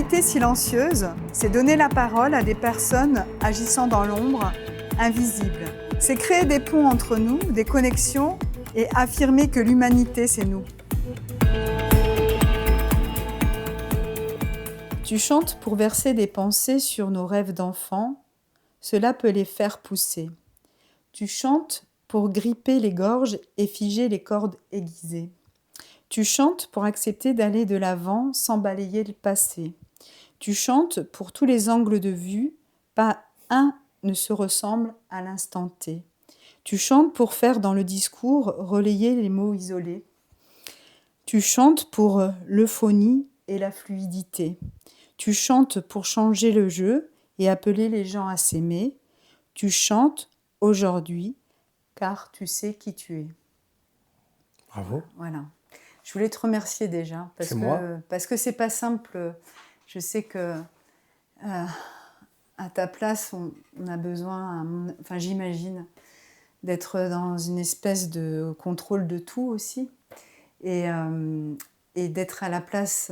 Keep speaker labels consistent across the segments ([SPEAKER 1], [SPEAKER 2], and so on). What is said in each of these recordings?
[SPEAKER 1] L'humanité silencieuse, c'est donner la parole à des personnes agissant dans l'ombre, invisibles. C'est créer des ponts entre nous, des connexions et affirmer que l'humanité, c'est nous. Tu chantes pour verser des pensées sur nos rêves d'enfants, cela peut les faire pousser. Tu chantes pour gripper les gorges et figer les cordes aiguisées. Tu chantes pour accepter d'aller de l'avant sans balayer le passé. Tu chantes pour tous les angles de vue, pas un ne se ressemble à l'instant T. Tu chantes pour faire dans le discours relayer les mots isolés. Tu chantes pour l'euphonie et la fluidité. Tu chantes pour changer le jeu et appeler les gens à s'aimer. Tu chantes aujourd'hui car tu sais qui tu es.
[SPEAKER 2] Bravo.
[SPEAKER 1] Voilà. Je voulais te remercier déjà parce que c'est pas simple. Je sais que à ta place, on a besoin, enfin j'imagine, d'être dans une espèce de contrôle de tout aussi et d'être à la place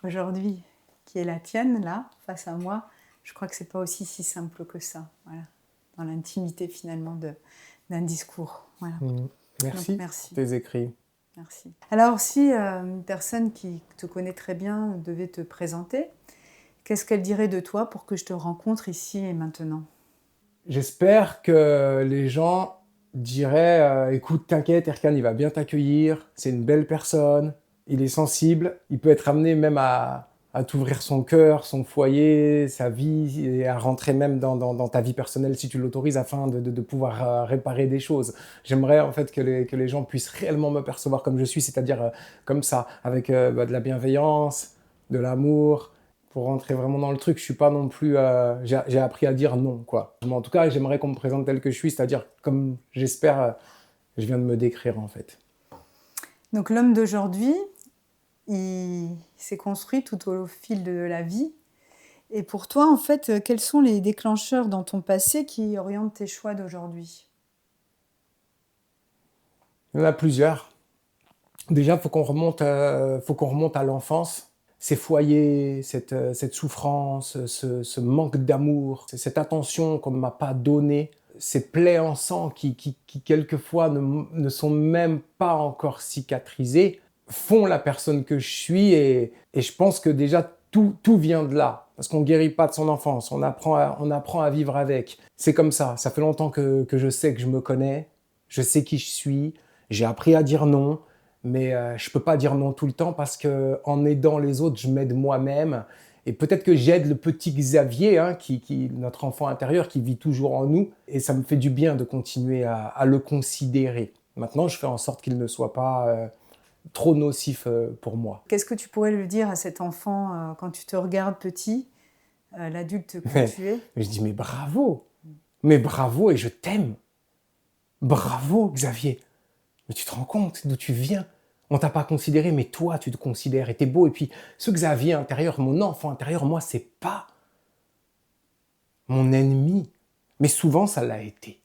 [SPEAKER 1] aujourd'hui qui est la tienne là face à moi. Je crois que c'est pas aussi si simple que ça. Voilà, dans l'intimité finalement d'un discours. Voilà.
[SPEAKER 2] Merci.
[SPEAKER 1] Donc, merci.
[SPEAKER 2] Tes écrits.
[SPEAKER 1] Merci. Alors, si une personne qui te connaît très bien devait te présenter, qu'est-ce qu'elle dirait de toi pour que je te rencontre ici et maintenant ?
[SPEAKER 2] J'espère que les gens diraient écoute, t'inquiète, Erkan, il va bien t'accueillir, c'est une belle personne, il est sensible, il peut être amené même à t'ouvrir son cœur, son foyer, sa vie, et à rentrer même dans ta vie personnelle si tu l'autorises afin de pouvoir réparer des choses. J'aimerais en fait que les gens puissent réellement me percevoir comme je suis, c'est-à-dire comme ça, avec de la bienveillance, de l'amour, pour rentrer vraiment dans le truc. Je suis pas non plus... j'ai appris à dire non, quoi. Mais en tout cas, j'aimerais qu'on me présente tel que je suis, c'est-à-dire comme j'espère, je viens de me décrire en fait.
[SPEAKER 1] Donc l'homme d'aujourd'hui, il s'est construit tout au fil de la vie. Et pour toi, en fait, quels sont les déclencheurs dans ton passé qui orientent tes choix d'aujourd'hui ?
[SPEAKER 2] Il y en a plusieurs. Déjà, faut qu'on remonte à l'enfance. Ces foyers, cette souffrance, ce manque d'amour, cette attention qu'on ne m'a pas donnée, ces plaies en sang qui quelquefois ne sont même pas encore cicatrisées, font la personne que je suis et je pense que déjà tout vient de là. Parce qu'on ne guérit pas de son enfance, on apprend à vivre avec. C'est comme ça fait longtemps que je sais que je me connais, je sais qui je suis, j'ai appris à dire non, mais je ne peux pas dire non tout le temps parce qu'en aidant les autres, je m'aide moi-même. Et peut-être que j'aide le petit Xavier, hein, notre enfant intérieur qui vit toujours en nous. Et ça me fait du bien de continuer à le considérer. Maintenant, je fais en sorte qu'il ne soit pas trop nocif pour moi.
[SPEAKER 1] Qu'est-ce que tu pourrais lui dire à cet enfant quand tu te regardes petit, l'adulte que tu es ?
[SPEAKER 2] Je dis, mais bravo et je t'aime. Bravo Xavier, mais tu te rends compte d'où tu viens ? On t'a pas considéré, mais toi, tu te considères et t'es beau. Et puis, ce Xavier intérieur, mon enfant intérieur, moi, c'est pas mon ennemi. Mais souvent, ça l'a été.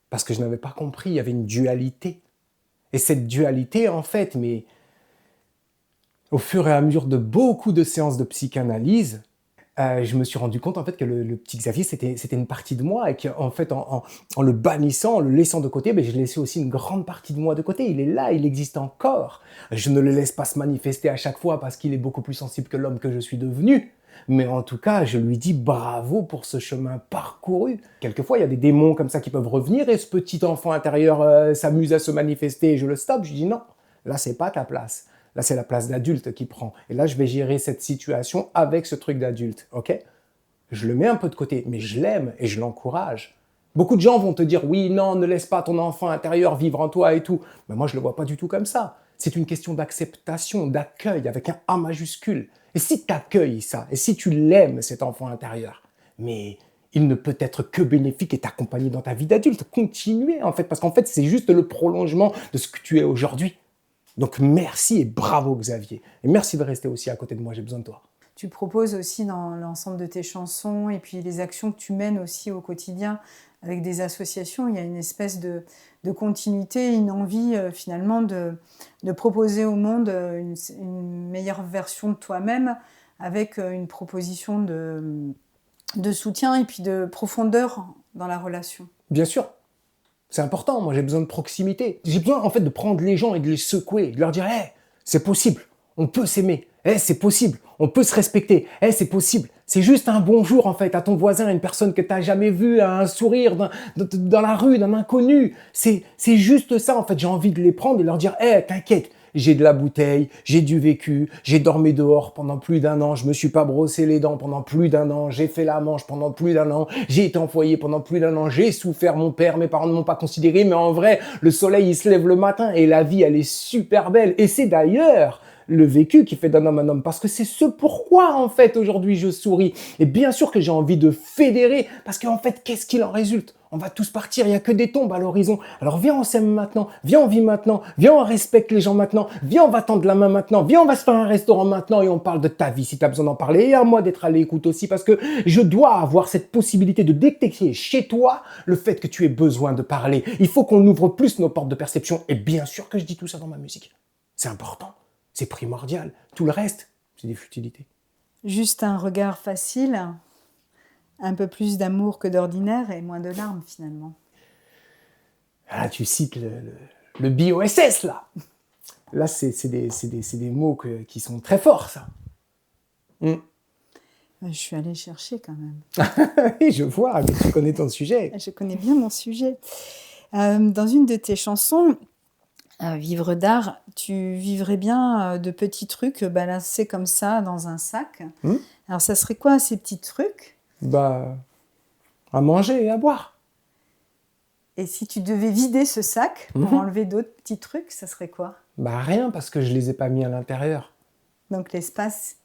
[SPEAKER 2] Parce que je n'avais pas compris, il y avait une dualité. Et cette dualité, en fait, mais au fur et à mesure de beaucoup de séances de psychanalyse, je me suis rendu compte en fait que le petit Xavier c'était une partie de moi et qu'en fait en le bannissant, en le laissant de côté, je laissais aussi une grande partie de moi de côté. Il est là, il existe encore. Je ne le laisse pas se manifester à chaque fois parce qu'il est beaucoup plus sensible que l'homme que je suis devenu. Mais en tout cas, je lui dis bravo pour ce chemin parcouru. Quelquefois, il y a des démons comme ça qui peuvent revenir et ce petit enfant intérieur s'amuse à se manifester et je le stoppe. Je dis non, là c'est pas ta place. Là, c'est la place d'adulte qui prend. Et là, je vais gérer cette situation avec ce truc d'adulte, ok ? Je le mets un peu de côté, mais je l'aime et je l'encourage. Beaucoup de gens vont te dire « Oui, non, ne laisse pas ton enfant intérieur vivre en toi et tout. » Mais moi, je ne le vois pas du tout comme ça. C'est une question d'acceptation, d'accueil avec un A majuscule. Et si tu accueilles ça, et si tu l'aimes, cet enfant intérieur, mais il ne peut être que bénéfique et t'accompagner dans ta vie d'adulte. Continuez, en fait, parce qu'en fait, c'est juste le prolongement de ce que tu es aujourd'hui. Donc merci et bravo Xavier. Et merci de rester aussi à côté de moi, j'ai besoin de toi.
[SPEAKER 1] Tu proposes aussi dans l'ensemble de tes chansons et puis les actions que tu mènes aussi au quotidien avec des associations, il y a une espèce de continuité, une envie finalement de proposer au monde une meilleure version de toi-même avec une proposition de soutien et puis de profondeur dans la relation.
[SPEAKER 2] Bien sûr, c'est important. Moi, j'ai besoin de proximité. J'ai besoin, en fait, de prendre les gens et de les secouer, de leur dire, hey, c'est possible, on peut s'aimer. Hey, c'est possible, on peut se respecter. Hey, c'est possible. C'est juste un bonjour, en fait, à ton voisin, à une personne que tu n'as jamais vue, à un sourire dans la rue, d'un inconnu. C'est juste ça, en fait. J'ai envie de les prendre et leur dire, hey, t'inquiète. J'ai de la bouteille, j'ai du vécu, j'ai dormi dehors pendant plus d'1 an, je me suis pas brossé les dents pendant plus d'1 an, j'ai fait la manche pendant plus d'1 an, j'ai été en foyer pendant plus d'1 an, j'ai souffert, mon père, mes parents ne m'ont pas considéré, mais en vrai, le soleil il se lève le matin et la vie elle est super belle. Et c'est d'ailleurs le vécu qui fait d'un homme un homme, parce que c'est ce pourquoi en fait aujourd'hui je souris. Et bien sûr que j'ai envie de fédérer, parce qu'en fait qu'est-ce qu'il en résulte? On va tous partir, il n'y a que des tombes à l'horizon. Alors viens, on s'aime maintenant, viens, on vit maintenant, viens, on respecte les gens maintenant, viens, on va tendre la main maintenant, viens, on va se faire un restaurant maintenant et on parle de ta vie si tu as besoin d'en parler. Et à moi d'être à l'écoute aussi, parce que je dois avoir cette possibilité de détecter chez toi le fait que tu aies besoin de parler. Il faut qu'on ouvre plus nos portes de perception. Et bien sûr que je dis tout ça dans ma musique. C'est important, c'est primordial. Tout le reste, c'est des futilités.
[SPEAKER 1] Juste un regard facile, un peu plus d'amour que d'ordinaire et moins de larmes finalement.
[SPEAKER 2] Ah, tu cites le BOSS là. Là, c'est des mots qui sont très forts, ça.
[SPEAKER 1] Je suis allée chercher quand même.
[SPEAKER 2] Oui, je vois que tu connais ton sujet.
[SPEAKER 1] Je connais bien mon sujet. Dans une de tes chansons, Vivre d'art, tu vivrais bien de petits trucs balancés comme ça dans un sac. Alors, ça serait quoi ces petits trucs?
[SPEAKER 2] Bah, à manger et à boire.
[SPEAKER 1] Et si tu devais vider ce sac pour enlever d'autres petits trucs, ça serait quoi?
[SPEAKER 2] Bah rien, parce que je les ai pas mis à l'intérieur.
[SPEAKER 1] Donc l'espace,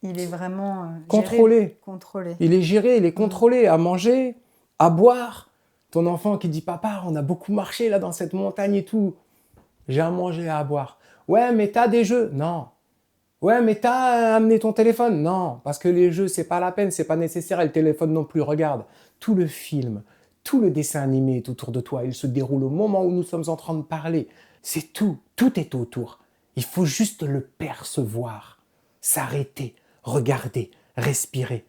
[SPEAKER 1] il est vraiment
[SPEAKER 2] Contrôlé.
[SPEAKER 1] Contrôlé.
[SPEAKER 2] Il est géré, il est contrôlé. À manger, à boire. Ton enfant qui dit, papa, on a beaucoup marché là dans cette montagne et tout. J'ai à manger et à boire. Ouais, mais t'as des jeux? Non. Ouais, mais t'as amené ton téléphone? Non, parce que les jeux, c'est pas la peine, c'est pas nécessaire, et le téléphone non plus. Regarde, tout le film, tout le dessin animé est autour de toi. Il se déroule au moment où nous sommes en train de parler. C'est tout, tout est autour. Il faut juste le percevoir, s'arrêter, regarder, respirer.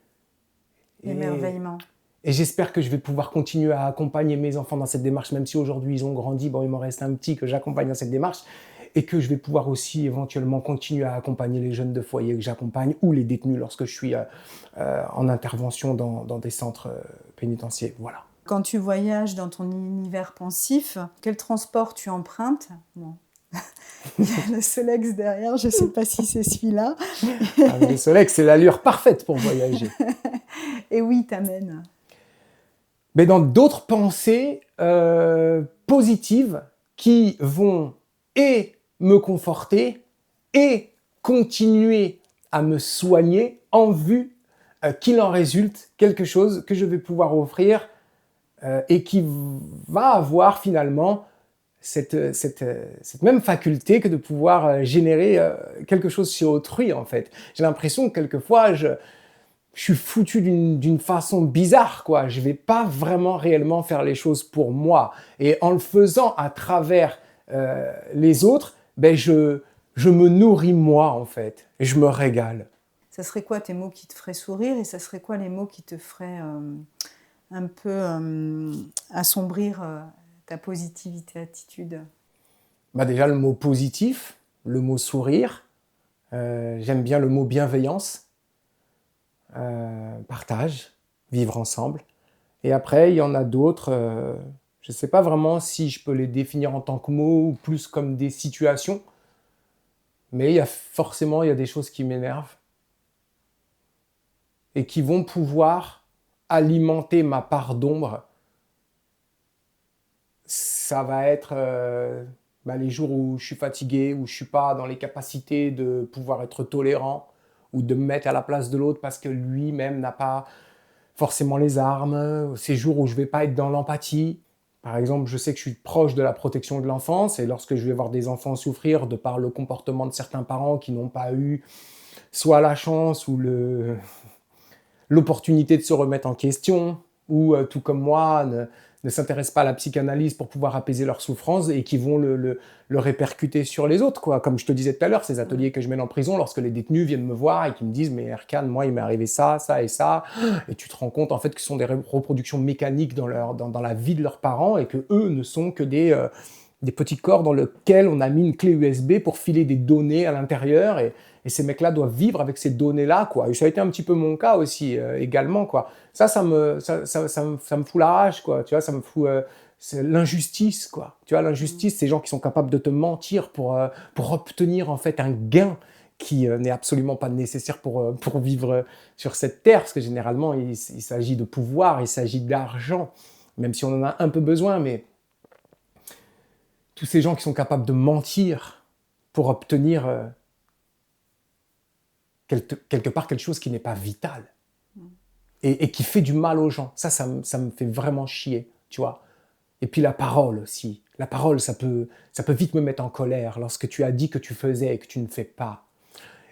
[SPEAKER 1] L'émerveillement.
[SPEAKER 2] Et j'espère que je vais pouvoir continuer à accompagner mes enfants dans cette démarche, même si aujourd'hui ils ont grandi, bon, il m'en reste un petit que j'accompagne dans cette démarche, et que je vais pouvoir aussi éventuellement continuer à accompagner les jeunes de foyer que j'accompagne ou les détenus lorsque je suis en intervention dans des centres pénitentiaires. Voilà.
[SPEAKER 1] Quand tu voyages dans ton univers pensif, quel transport tu empruntes? Bon. Il y a le Solex derrière, je ne sais pas si c'est celui-là.
[SPEAKER 2] Ah, le Solex, c'est l'allure parfaite pour voyager.
[SPEAKER 1] Et oui, t'amène.
[SPEAKER 2] Mais dans d'autres pensées positives qui vont et me conforter et continuer à me soigner en vue qu'il en résulte quelque chose que je vais pouvoir offrir et qui va avoir finalement cette même faculté que de pouvoir générer quelque chose chez autrui en fait. J'ai l'impression que quelquefois je suis foutu d'une façon bizarre, quoi. Je vais pas vraiment réellement faire les choses pour moi. Et en le faisant à travers les autres, ben je me nourris moi, en fait. Et je me régale.
[SPEAKER 1] Ça serait quoi tes mots qui te feraient sourire et ça serait quoi les mots qui te feraient un peu assombrir ta positivité, attitude?
[SPEAKER 2] Bah déjà, le mot positif, le mot sourire. J'aime bien le mot bienveillance. Partage, vivre ensemble. Et après, il y en a d'autres, je ne sais pas vraiment si je peux les définir en tant que mots ou plus comme des situations, mais il y a des choses qui m'énervent et qui vont pouvoir alimenter ma part d'ombre. Ça va être les jours où je suis fatigué, où je ne suis pas dans les capacités de pouvoir être tolérant, ou de me mettre à la place de l'autre parce que lui-même n'a pas forcément les armes, ces jours où je ne vais pas être dans l'empathie. Par exemple, je sais que je suis proche de la protection de l'enfance et lorsque je vais voir des enfants souffrir de par le comportement de certains parents qui n'ont pas eu soit la chance ou l'opportunité de se remettre en question ou tout comme moi ne s'intéressent pas à la psychanalyse pour pouvoir apaiser leur souffrance et qui vont le répercuter sur les autres, quoi. Comme je te disais tout à l'heure, ces ateliers que je mène en prison, lorsque les détenus viennent me voir et qui me disent « Mais Erkan, moi, il m'est arrivé ça, ça et ça. » Et tu te rends compte, en fait, que ce sont des reproductions mécaniques dans la vie de leurs parents et que eux ne sont que des petits corps dans lesquels on a mis une clé USB pour filer des données à l'intérieur et ces mecs-là doivent vivre avec ces données-là, quoi. Et ça a été un petit peu mon cas aussi, également, quoi. Ça me fout la rage, quoi. Tu vois, ça me fout c'est l'injustice, quoi. Tu vois, l'injustice, ces gens qui sont capables de te mentir pour obtenir, en fait, un gain qui n'est absolument pas nécessaire pour vivre sur cette terre, parce que généralement, il s'agit de pouvoir, il s'agit d'argent, même si on en a un peu besoin, mais tous ces gens qui sont capables de mentir pour obtenir quelque part quelque chose qui n'est pas vital et qui fait du mal aux gens. Ça me fait vraiment chier, tu vois. Et puis la parole aussi. La parole, ça peut vite me mettre en colère lorsque tu as dit que tu faisais et que tu ne fais pas.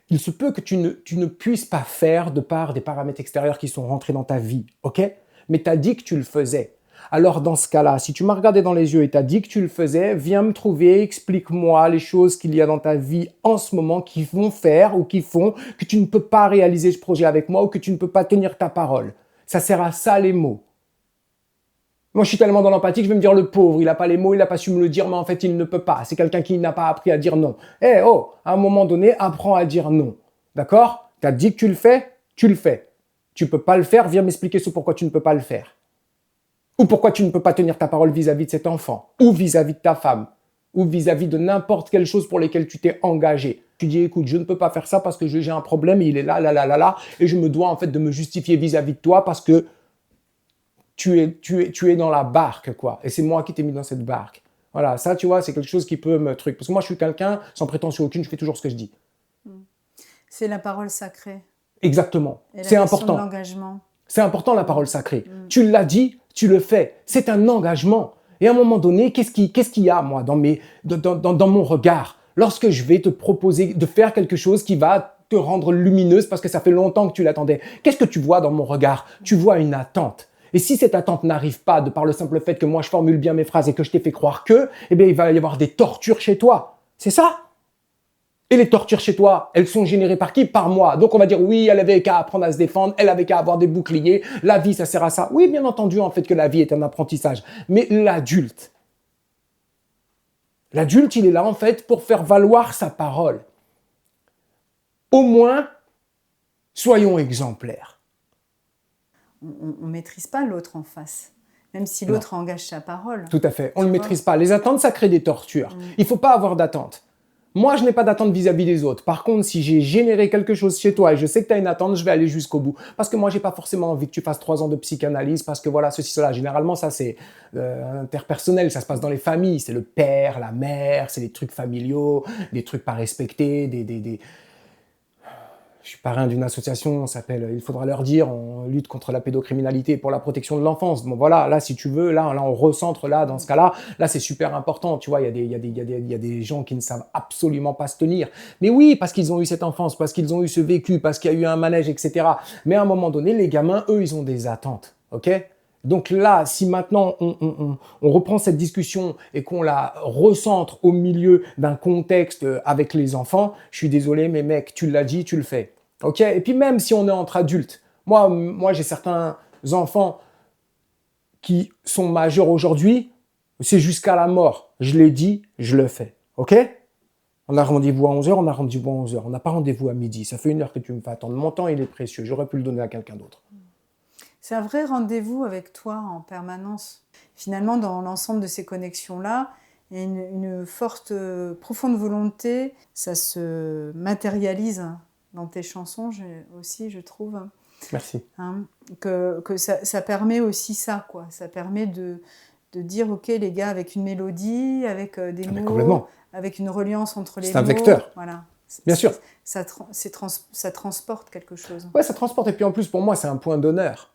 [SPEAKER 2] Il se peut que tu ne puisses pas faire de par des paramètres extérieurs qui sont rentrés dans ta vie, ok? Mais tu as dit que tu le faisais. Alors dans ce cas-là, si tu m'as regardé dans les yeux et tu as dit que tu le faisais, viens me trouver, explique-moi les choses qu'il y a dans ta vie en ce moment qui vont faire ou qui font que tu ne peux pas réaliser ce projet avec moi ou que tu ne peux pas tenir ta parole. Ça sert à ça les mots. Moi, je suis tellement dans l'empathie que je vais me dire le pauvre, il n'a pas les mots, il n'a pas su me le dire, mais en fait, il ne peut pas. C'est quelqu'un qui n'a pas appris à dire non. Eh oh, à un moment donné, apprends à dire non. D'accord? Tu as dit que tu le fais, tu le fais. Tu peux pas le faire, viens m'expliquer ce pourquoi tu ne peux pas le faire. Ou pourquoi tu ne peux pas tenir ta parole vis-à-vis de cet enfant, ou vis-à-vis de ta femme, ou vis-à-vis de n'importe quelle chose pour laquelle tu t'es engagé. Tu dis, écoute, je ne peux pas faire ça parce que j'ai un problème, et il est là, et je me dois en fait de me justifier vis-à-vis de toi parce que tu es dans la barque, quoi. Et c'est moi qui t'ai mis dans cette barque. Voilà, ça, tu vois, c'est quelque chose qui peut me truc. Parce que moi, je suis quelqu'un, sans prétention aucune, je fais toujours ce que je dis.
[SPEAKER 1] C'est la parole sacrée.
[SPEAKER 2] Exactement.
[SPEAKER 1] Et la
[SPEAKER 2] C'est
[SPEAKER 1] question
[SPEAKER 2] important.
[SPEAKER 1] de l'engagement.
[SPEAKER 2] C'est important, la parole sacrée. Tu l'as dit, tu le fais. C'est un engagement. Et à un moment donné, qu'est-ce qu'il y a, moi, dans mon regard, lorsque je vais te proposer de faire quelque chose qui va te rendre lumineuse parce que ça fait longtemps que tu l'attendais? Qu'est-ce que tu vois dans mon regard? Tu vois une attente. Et si cette attente n'arrive pas de par le simple fait que moi je formule bien mes phrases et que je t'ai fait croire que, eh bien il va y avoir des tortures chez toi. C'est ça. Et les tortures chez toi, elles sont générées par qui? Par moi. Donc on va dire oui, elle avait qu'à apprendre à se défendre, elle avait qu'à avoir des boucliers, la vie ça sert à ça. Oui, bien entendu en fait que la vie est un apprentissage. Mais l'adulte, il est là en fait pour faire valoir sa parole. Au moins, soyons exemplaires.
[SPEAKER 1] On ne maîtrise pas l'autre en face, même si l'autre engage sa parole.
[SPEAKER 2] Tout à fait, on ne le maîtrise pas. Les attentes, ça crée des tortures. Il ne faut pas avoir d'attente. Moi, je n'ai pas d'attente vis-à-vis des autres. Par contre, si j'ai généré quelque chose chez toi et je sais que tu as une attente, je vais aller jusqu'au bout. Parce que moi, j'ai pas forcément envie que tu fasses 3 ans de psychanalyse parce que voilà, ceci, cela. Généralement, ça, c'est interpersonnel. Ça se passe dans les familles. C'est le père, la mère, c'est des trucs familiaux, des trucs pas respectés, Je suis parrain d'une association, ça s'appelle Il faudra leur dire, on lutte contre la pédocriminalité et pour la protection de l'enfance. Bon voilà, là si tu veux, là on recentre là dans ce cas-là, là c'est super important, tu vois, il y a des gens qui ne savent absolument pas se tenir. Mais oui, parce qu'ils ont eu cette enfance, parce qu'ils ont eu ce vécu, parce qu'il y a eu un manège, etc. Mais à un moment donné, les gamins, eux, ils ont des attentes, ok ? Donc là, si maintenant on reprend cette discussion et qu'on la recentre au milieu d'un contexte avec les enfants, je suis désolé, mais mec, tu l'as dit, tu le fais. Ok? Et puis même si on est entre adultes, moi j'ai certains enfants qui sont majeurs aujourd'hui, c'est jusqu'à la mort. Je l'ai dit, je le fais. Ok? On a rendez-vous à 11h, on a rendez-vous à 11h. On n'a pas rendez-vous à midi. Ça fait 1 heure que tu me fais attendre. Mon temps, il est précieux. J'aurais pu le donner à quelqu'un d'autre.
[SPEAKER 1] C'est un vrai rendez-vous avec toi en permanence. Finalement, dans l'ensemble de ces connexions-là, il y a une forte, profonde volonté. Ça se matérialise dans tes chansons aussi, je trouve.
[SPEAKER 2] Merci.
[SPEAKER 1] Hein, que ça permet aussi ça, quoi. Ça permet de dire, ok, les gars, avec une mélodie, avec des mots, avec une reliance entre les mots.
[SPEAKER 2] C'est un vecteur.
[SPEAKER 1] Voilà.
[SPEAKER 2] Bien sûr.
[SPEAKER 1] Ça transporte quelque chose.
[SPEAKER 2] Ouais, ça transporte. Et puis en plus, pour moi, c'est un point d'honneur.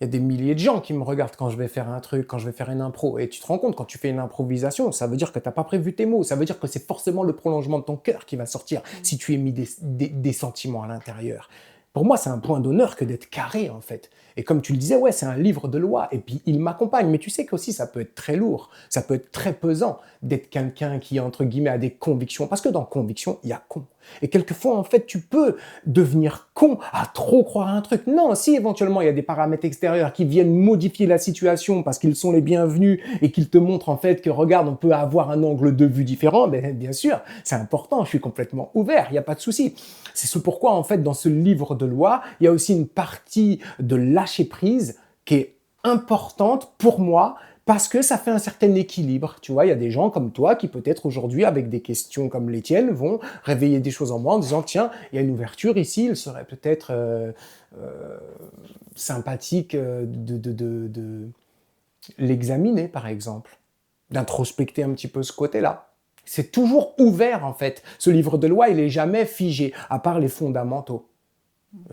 [SPEAKER 2] Il y a des milliers de gens qui me regardent quand je vais faire un truc, quand je vais faire une impro. Et tu te rends compte, quand tu fais une improvisation, ça veut dire que tu n'as pas prévu tes mots. Ça veut dire que c'est forcément le prolongement de ton cœur qui va sortir si tu as mis des sentiments à l'intérieur. Pour moi, c'est un point d'honneur que d'être carré, en fait. Et comme tu le disais, ouais, c'est un livre de loi. Et puis, il m'accompagne. Mais tu sais qu'aussi, ça peut être très lourd. Ça peut être très pesant d'être quelqu'un qui, entre guillemets, a des convictions. Parce que dans conviction, il y a con. Et quelquefois, en fait, tu peux devenir con à trop croire à un truc. Non, si éventuellement, il y a des paramètres extérieurs qui viennent modifier la situation parce qu'ils sont les bienvenus et qu'ils te montrent, en fait, que, regarde, on peut avoir un angle de vue différent, ben, bien sûr, c'est important. Je suis complètement ouvert. Il n'y a pas de souci. C'est ce pourquoi, en fait, dans ce livre de loi, il y a aussi une partie de lâcher prise qui est importante pour moi parce que ça fait un certain équilibre. Tu vois, il y a des gens comme toi qui peut-être aujourd'hui, avec des questions comme les tiennes, vont réveiller des choses en moi en disant, tiens, il y a une ouverture ici, il serait peut-être sympathique de l'examiner, par exemple, d'introspecter un petit peu ce côté-là. C'est toujours ouvert, en fait. Ce livre de loi, il n'est jamais figé, à part les fondamentaux.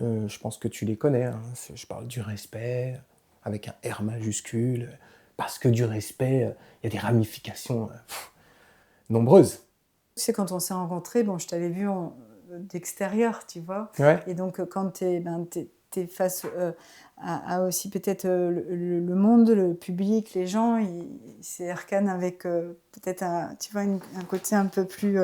[SPEAKER 2] Je pense que tu les connais. Hein. Je parle du respect, avec un R majuscule. Parce que du respect, il y a des ramifications nombreuses.
[SPEAKER 1] Tu sais, quand on s'est rencontrés, bon, je t'avais vu d'extérieur, tu vois.
[SPEAKER 2] Ouais.
[SPEAKER 1] Et donc, quand t'es face à aussi peut-être le monde, le public, les gens, c'est Erkan avec peut-être tu vois, un côté un peu plus,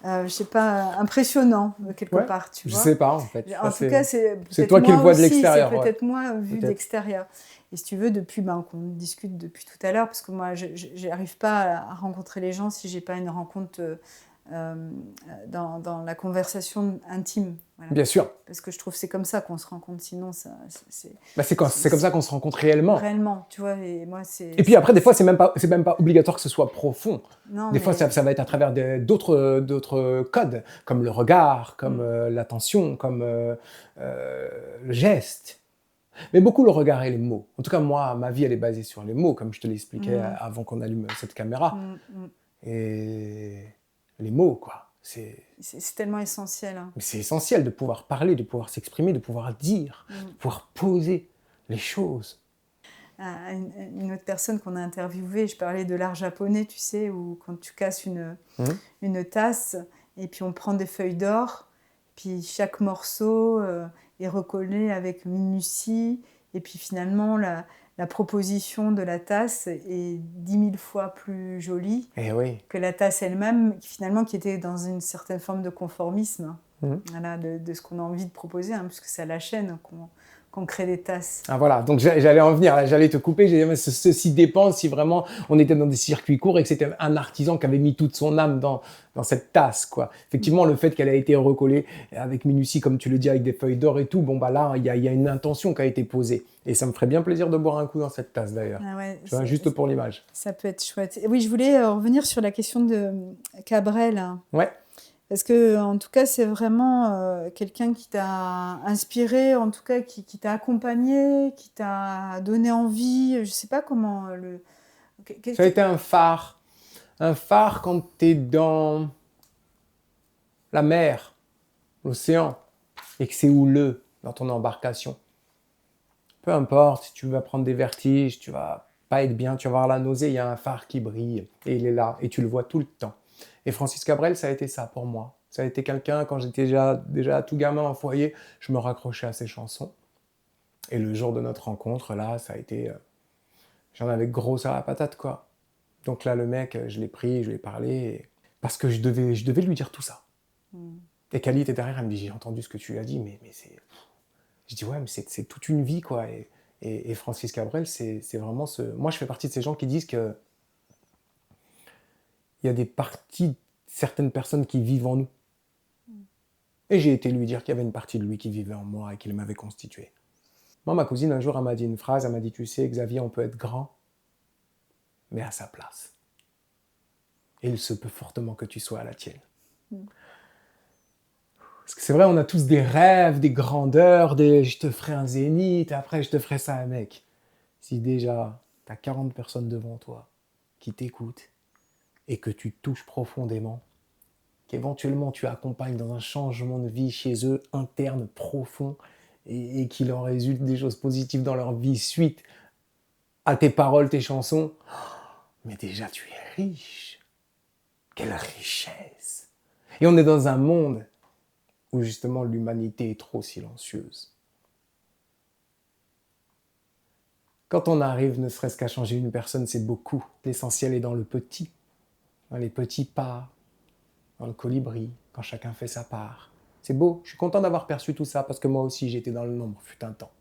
[SPEAKER 1] je sais pas, impressionnant quelque part, tu
[SPEAKER 2] je
[SPEAKER 1] vois.
[SPEAKER 2] sais pas en fait.
[SPEAKER 1] En tout cas, c'est peut-être
[SPEAKER 2] toi qui le
[SPEAKER 1] moi
[SPEAKER 2] vois de
[SPEAKER 1] aussi,
[SPEAKER 2] l'extérieur.
[SPEAKER 1] c'est peut-être
[SPEAKER 2] Ouais.
[SPEAKER 1] moi vu
[SPEAKER 2] Peut-être.
[SPEAKER 1] d'extérieur. Et si tu veux, depuis qu'on discute depuis tout à l'heure, parce que moi, je n'arrive pas à rencontrer les gens si j'ai pas une rencontre dans la conversation intime. Voilà.
[SPEAKER 2] Bien sûr.
[SPEAKER 1] Parce que je trouve que c'est comme ça qu'on se rencontre, sinon c'est
[SPEAKER 2] comme ça qu'on se rencontre réellement.
[SPEAKER 1] Réellement, tu vois. Et moi,
[SPEAKER 2] Et puis après, des fois, c'est même pas obligatoire que ce soit profond.
[SPEAKER 1] Non,
[SPEAKER 2] des fois, ça va être à travers d'autres codes, comme le regard, comme l'attention, comme le geste. Mais beaucoup le regard et les mots. En tout cas, moi, ma vie, elle est basée sur les mots, comme je te l'expliquais avant qu'on allume cette caméra. Et les mots, quoi. C'est
[SPEAKER 1] tellement essentiel. Hein.
[SPEAKER 2] Mais c'est essentiel de pouvoir parler, de pouvoir s'exprimer, de pouvoir dire, de pouvoir poser les choses.
[SPEAKER 1] Une autre personne qu'on a interviewée, je parlais de l'art japonais, tu sais, où quand tu casses une tasse, et puis on prend des feuilles d'or, puis chaque morceau est recollé avec minutie, et puis finalement la proposition de la tasse est 10 000 fois plus jolie que la tasse elle-même, finalement qui était dans une certaine forme de conformisme, voilà, de ce qu'on a envie de proposer, hein, puisque c'est à la chaîne qu'on crée des tasses.
[SPEAKER 2] Ah voilà, donc j'allais en venir, j'allais te couper, j'ai dit, ceci dépend si vraiment on était dans des circuits courts et que c'était un artisan qui avait mis toute son âme dans cette tasse, quoi. Effectivement, le fait qu'elle a été recollée avec minutie, comme tu le dis, avec des feuilles d'or et tout, bon bah là, il y a une intention qui a été posée. Et ça me ferait bien plaisir de boire un coup dans cette tasse d'ailleurs.
[SPEAKER 1] Ah ouais,
[SPEAKER 2] tu vois, juste pour l'image.
[SPEAKER 1] Ça peut être chouette. Oui, je voulais revenir sur la question de Cabrel.
[SPEAKER 2] Ouais.
[SPEAKER 1] Parce que, en tout cas, c'est vraiment quelqu'un qui t'a inspiré, en tout cas, qui t'a accompagné, qui t'a donné envie. Je ne sais pas comment le.
[SPEAKER 2] Ça a été un phare. Un phare quand tu es dans la mer, l'océan, et que c'est houleux dans ton embarcation. Peu importe, si tu vas prendre des vertiges, tu vas pas être bien, tu vas avoir la nausée, il y a un phare qui brille, et il est là, et tu le vois tout le temps. Et Francis Cabrel, ça a été ça pour moi. Ça a été quelqu'un, quand j'étais déjà tout gamin en foyer, je me raccrochais à ses chansons. Et le jour de notre rencontre, là, ça a été... j'en avais gros à la patate, quoi. Donc là, le mec, je l'ai pris, je lui ai parlé, parce que je devais lui dire tout ça. Et Kali était derrière, elle me dit, j'ai entendu ce que tu as dit, mais c'est... Je dis, ouais, mais c'est toute une vie, quoi. Et Francis Cabrel, c'est vraiment ce... Moi, je fais partie de ces gens qui disent que il y a des parties, certaines personnes qui vivent en nous. Et j'ai été lui dire qu'il y avait une partie de lui qui vivait en moi et qu'il m'avait constitué. Moi, ma cousine, un jour, elle m'a dit une phrase, elle m'a dit, tu sais, Xavier, on peut être grand, mais à sa place. Et il se peut fortement que tu sois à la tienne. Parce que c'est vrai, on a tous des rêves, des grandeurs, je te ferai un zénith, et après je te ferai ça, mec. Si déjà, tu as 40 personnes devant toi qui t'écoutent, et que tu touches profondément, qu'éventuellement tu accompagnes dans un changement de vie chez eux, interne, profond, et qu'il en résulte des choses positives dans leur vie suite à tes paroles, tes chansons, mais déjà tu es riche. Quelle richesse! Et on est dans un monde où justement l'humanité est trop silencieuse. Quand on arrive, ne serait-ce qu'à changer une personne, c'est beaucoup. L'essentiel est dans le petit, dans les petits pas, dans le colibri, quand chacun fait sa part. C'est beau, je suis content d'avoir perçu tout ça, parce que moi aussi j'étais dans le nombre, fut un temps.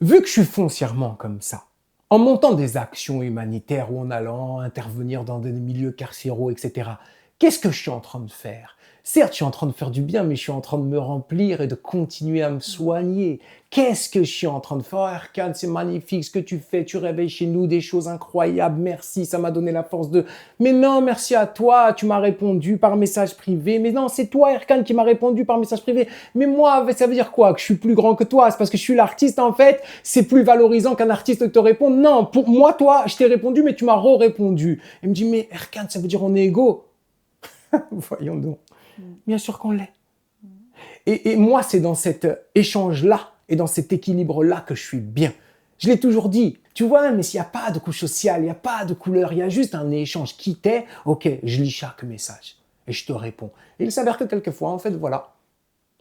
[SPEAKER 2] Vu que je suis foncièrement comme ça, en montant des actions humanitaires ou en allant intervenir dans des milieux carcéraux, etc., qu'est-ce que je suis en train de faire? Certes, je suis en train de faire du bien, mais je suis en train de me remplir et de continuer à me soigner. Qu'est-ce que je suis en train de faire? Oh, Erkan, c'est magnifique ce que tu fais, tu réveilles chez nous des choses incroyables, merci, ça m'a donné la force de... Mais non, merci à toi, tu m'as répondu par message privé. Mais non, c'est toi, Erkan, qui m'a répondu par message privé. Mais moi, ça veut dire quoi? Que je suis plus grand que toi? C'est parce que je suis l'artiste, en fait? C'est plus valorisant qu'un artiste te réponde? Non, pour moi, toi, je t'ai répondu, mais tu m'as re-répondu. Il me dit, mais Erkan, ça veut dire on est égaux? Voyons donc. Bien sûr qu'on l'est. Et moi, c'est dans cet échange-là et dans cet équilibre-là que je suis bien. Je l'ai toujours dit. Tu vois, mais s'il n'y a pas de couche sociale, il n'y a pas de couleur, il y a juste un échange qui t'est, ok, je lis chaque message et je te réponds. Et il s'avère que quelquefois, en fait, voilà,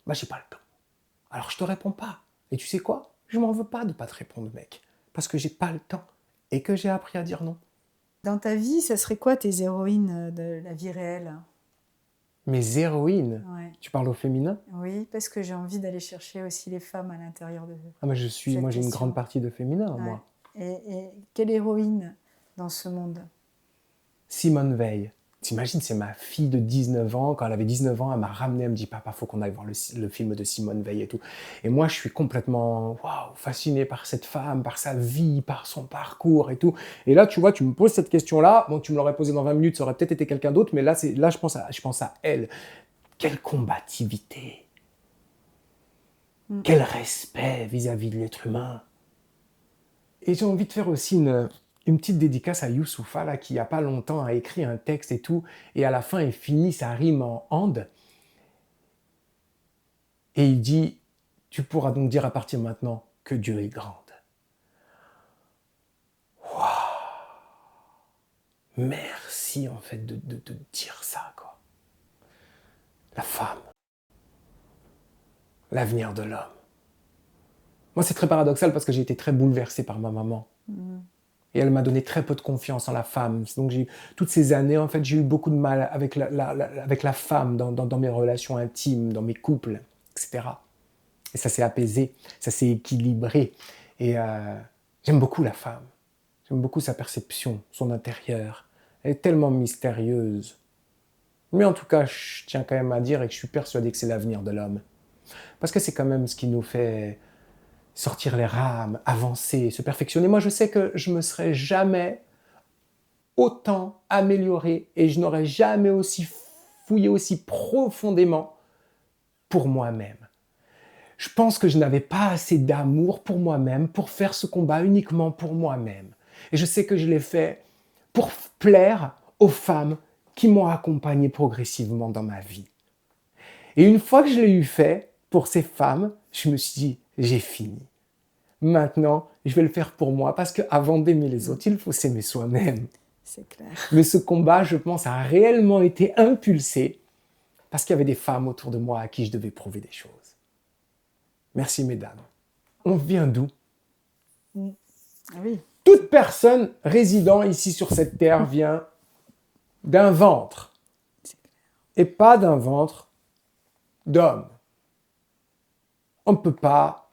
[SPEAKER 2] bah, j'ai pas le temps. Alors, je te réponds pas. Et tu sais quoi? Je m'en veux pas de pas te répondre, mec. Parce que j'ai pas le temps et que j'ai appris à dire non.
[SPEAKER 1] Dans ta vie, ça serait quoi tes héroïnes de la vie réelle?
[SPEAKER 2] Mes héroïnes,
[SPEAKER 1] Ouais.
[SPEAKER 2] tu parles au féminin?
[SPEAKER 1] Oui, parce que j'ai envie d'aller chercher aussi les femmes à l'intérieur de eux.
[SPEAKER 2] Ah, moi, j'ai une
[SPEAKER 1] question.
[SPEAKER 2] grande partie de féminin,
[SPEAKER 1] Ouais.
[SPEAKER 2] moi.
[SPEAKER 1] Et quelle héroïne dans ce monde?
[SPEAKER 2] Simone Veil. T'imagines, c'est ma fille de 19 ans. Quand elle avait 19 ans, elle m'a ramené, elle me dit, papa, faut qu'on aille voir le film de Simone Veil et tout. Et moi, je suis complètement fasciné par cette femme, par sa vie, par son parcours et tout. Et là, tu vois, tu me poses cette question-là. Bon, tu me l'aurais posée dans 20 minutes, ça aurait peut-être été quelqu'un d'autre, mais là, je pense à elle. Quelle combativité. Quel respect vis-à-vis de l'être humain. Et j'ai envie de faire aussi une petite dédicace à Youssoufa, là, qui il n'y a pas longtemps a écrit un texte et tout, et à la fin, il finit sa rime en and. Et il dit, tu pourras donc dire à partir de maintenant que Dieu est grande. Waouh! Merci, en fait, de dire ça, quoi. La femme. L'avenir de l'homme. Moi, c'est très paradoxal parce que j'ai été très bouleversé par ma maman. Et elle m'a donné très peu de confiance en la femme. Donc, toutes ces années, en fait, j'ai eu beaucoup de mal avec la femme dans mes relations intimes, dans mes couples, etc. Et ça s'est apaisé, ça s'est équilibré. Et j'aime beaucoup la femme. J'aime beaucoup sa perception, son intérieur. Elle est tellement mystérieuse. Mais en tout cas, je tiens quand même à dire et que je suis persuadé que c'est l'avenir de l'homme. Parce que c'est quand même ce qui nous fait sortir les rames, avancer, se perfectionner. Moi, je sais que je me serais jamais autant amélioré et je n'aurais jamais aussi fouillé aussi profondément pour moi-même. Je pense que je n'avais pas assez d'amour pour moi-même pour faire ce combat uniquement pour moi-même. Et je sais que je l'ai fait pour plaire aux femmes qui m'ont accompagné progressivement dans ma vie. Et une fois que je l'ai eu fait pour ces femmes, je me suis dit, j'ai fini. Maintenant, je vais le faire pour moi parce qu'avant d'aimer les autres, il faut s'aimer soi-même.
[SPEAKER 1] C'est clair.
[SPEAKER 2] Mais ce combat, je pense, a réellement été impulsé parce qu'il y avait des femmes autour de moi à qui je devais prouver des choses. Merci, mesdames. On vient d'où?
[SPEAKER 1] Oui.
[SPEAKER 2] Toute personne résidant ici sur cette terre vient d'un ventre. Et pas d'un ventre d'homme. On ne peut pas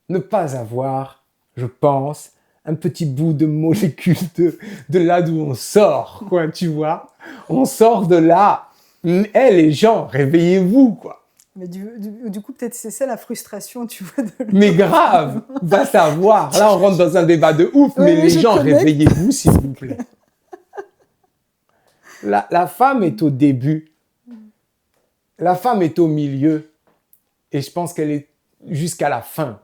[SPEAKER 2] ne pas avoir, je pense, un petit bout de molécule de là d'où on sort, quoi, tu vois. On sort de là. Les gens, réveillez-vous, quoi.
[SPEAKER 1] Mais du coup, peut-être c'est ça la frustration, tu vois.
[SPEAKER 2] Mais grave, va savoir. Là, on rentre dans un débat de ouf, mais les gens, réveillez-vous, s'il vous plaît. La femme est au début. La femme est au milieu. Et je pense qu'elle est jusqu'à la fin.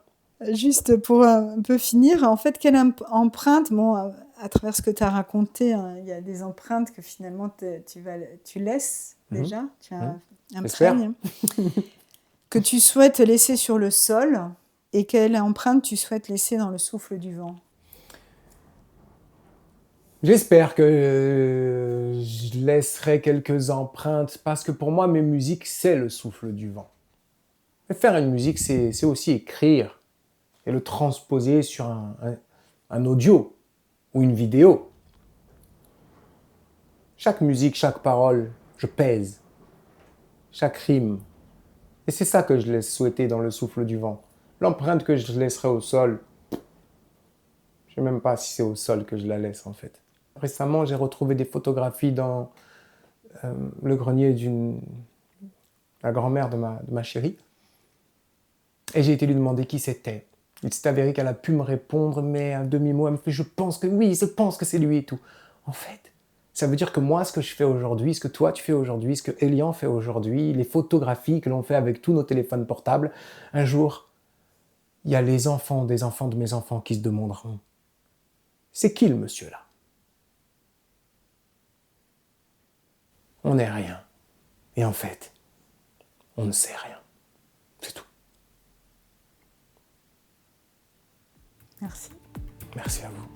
[SPEAKER 1] Juste pour un peu finir, en fait, quelle empreinte, bon, à travers ce que tu as raconté, hein, il y a des empreintes que finalement tu laisses déjà, tu imprègnes, que tu souhaites laisser sur le sol, et quelle empreinte tu souhaites laisser dans le souffle du vent?
[SPEAKER 2] J'espère que je laisserai quelques empreintes, parce que pour moi, mes musiques, c'est le souffle du vent. Et faire une musique, c'est aussi écrire et le transposer sur un audio ou une vidéo. Chaque musique, chaque parole, je pèse. Chaque rime. Et c'est ça que je laisse souhaiter dans le souffle du vent. L'empreinte que je laisserai au sol, je ne sais même pas si c'est au sol que je la laisse en fait. Récemment, j'ai retrouvé des photographies dans le grenier de la grand-mère de ma chérie. Et j'ai été lui demander qui c'était. Il s'est avéré qu'elle a pu me répondre, mais à demi-mot, elle me fait « je pense que oui, je pense que c'est lui et tout ». En fait, ça veut dire que moi, ce que je fais aujourd'hui, ce que toi tu fais aujourd'hui, ce que Elian fait aujourd'hui, les photographies que l'on fait avec tous nos téléphones portables, un jour, il y a les enfants des enfants de mes enfants qui se demanderont « c'est qui le monsieur là ?» On n'est rien. Et en fait, on ne sait rien. C'est tout.
[SPEAKER 1] Merci.
[SPEAKER 2] Merci à vous.